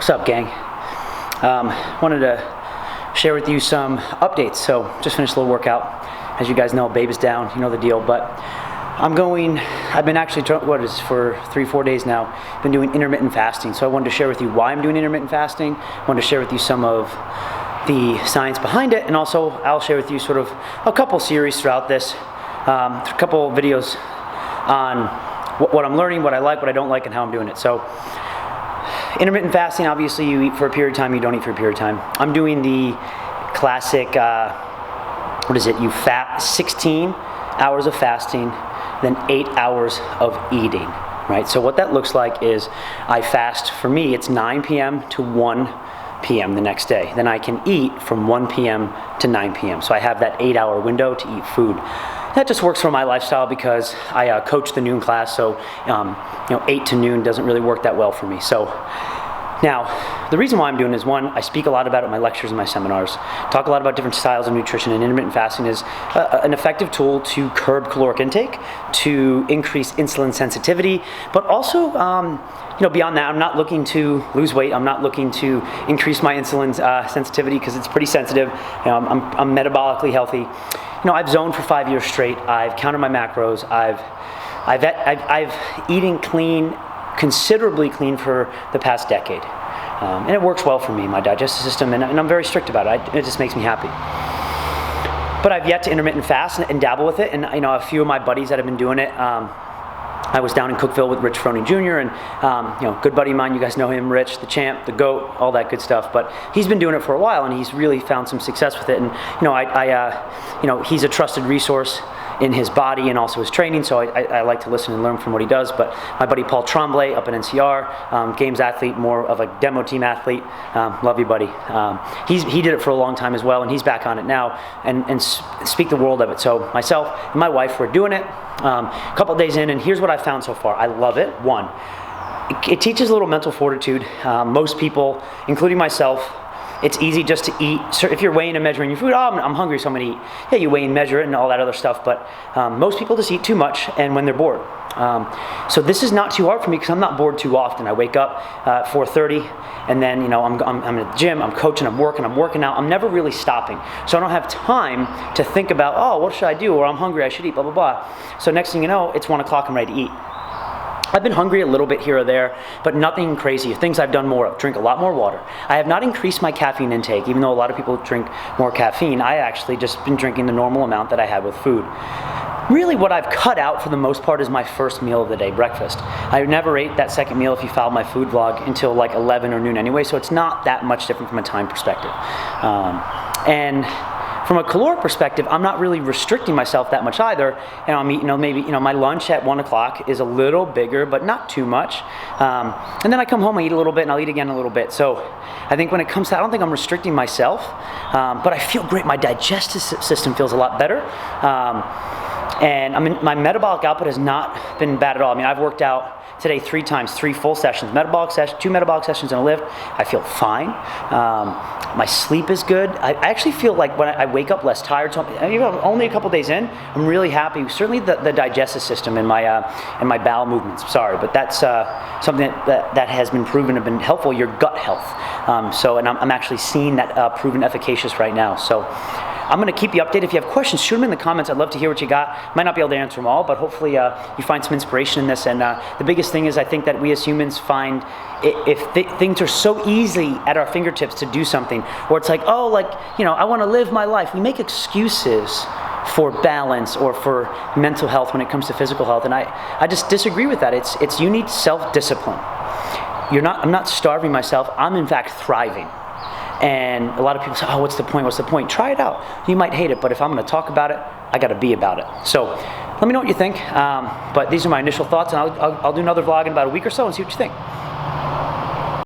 What's up, gang? Wanted to share with you some updates. So just finished a little workout. As you guys know, baby's down, you know the deal, but I've been actually, for 3-4 days now, been doing intermittent fasting. So I wanted to share with you why I'm doing intermittent fasting. I wanted to share with you some of the science behind it, and also I'll share with you sort of a couple series throughout this, a couple videos on what I'm learning, what I like, what I don't like, and how I'm doing it. So intermittent fasting, obviously you eat for a period of time, you don't eat for a period of time. I'm doing the classic, you fast 16 hours of fasting, then 8 hours of eating, right? So what that looks like is I fast, for me, it's 9 p.m. to 1 p.m. the next day. Then I can eat from 1 p.m. to 9 p.m. So I have that 8-hour window to eat food. That just works for my lifestyle because I coach the noon class, so 8 to noon doesn't really work that well for me. So now, the reason why I'm doing is, one, I speak a lot about it in my lectures and my seminars, talk a lot about different styles of nutrition, and intermittent fasting is an effective tool to curb caloric intake, to increase insulin sensitivity, but also, beyond that, I'm not looking to lose weight. I'm not looking to increase my insulin sensitivity because it's pretty sensitive. I'm metabolically healthy. I've zoned for 5 years straight. I've counted my macros. I've eaten clean, considerably clean for the past decade. And it works well for me, my digestive system, and I'm very strict about it. It just makes me happy. But I've yet to intermittent fast and dabble with it, and a few of my buddies that have been doing it, I was down in Cookeville with Rich Froning Jr. and good buddy of mine, you guys know him, Rich, the champ, the GOAT, all that good stuff. But he's been doing it for a while, and he's really found some success with it. And he's a trusted resource in his body and also his training, so I like to listen and learn from what he does. But my buddy Paul Tremblay up in NCR, Games Athlete, more of a demo team athlete, love you, buddy. He did it for a long time as well, and he's back on it now and speak the world of it. So myself and my wife were doing it a couple of days in, and here's what I found so far. I love it. One, it teaches a little mental fortitude. Most people, including myself, it's easy just to eat. So if you're weighing and measuring your food, I'm hungry, so I'm gonna eat. Yeah, you weigh and measure it and all that other stuff, but most people just eat too much and when they're bored. So this is not too hard for me because I'm not bored too often. I wake up at 4:30 and then I'm in the gym, I'm coaching, I'm working out. I'm never really stopping. So I don't have time to think about, what should I do? Or I'm hungry, I should eat, blah, blah, blah. So next thing you know, it's 1 o'clock, I'm ready to eat. I've been hungry a little bit here or there, but nothing crazy. Things I've done more of. Drink a lot more water. I have not increased my caffeine intake, even though a lot of people drink more caffeine. I actually just been drinking the normal amount that I had with food. Really what I've cut out for the most part is my first meal of the day, breakfast. I never ate that second meal, if you followed my food vlog, until like 11 or noon anyway, so it's not that much different from a time perspective. And from a caloric perspective, I'm not really restricting myself that much either. And I'm eating, maybe, my lunch at 1 o'clock is a little bigger, but not too much. And then I come home, I eat a little bit, and I'll eat again a little bit. So I think when it comes to that, I don't think I'm restricting myself, but I feel great. My digestive system feels a lot better. And my metabolic output has not been bad at all. I've worked out today 3 times, 3 full sessions, 2 metabolic sessions and a lift. I feel fine. My sleep is good. I actually feel like when I wake up less tired. So only a couple days in, I'm really happy. Certainly the digestive system and my bowel movements. Sorry, but that's something that has been proven to have been helpful. Your gut health. And I'm actually seeing that proven efficacious right now. So I'm going to keep you updated. If you have questions, shoot them in the comments. I'd love to hear what you got. Might not be able to answer them all, but hopefully you find some inspiration in this. And the biggest thing is I think that we as humans find if things are so easy at our fingertips to do something, or it's like, I want to live my life. We make excuses for balance or for mental health when it comes to physical health. And I just disagree with that. It's you need self-discipline. I'm not starving myself. I'm in fact thriving. And a lot of people say, what's the point? Try it out. You might hate it, but if I'm going to talk about it, I got to be about it. So let me know what you think. But these are my initial thoughts, and I'll do another vlog in about a week or so and see what you think.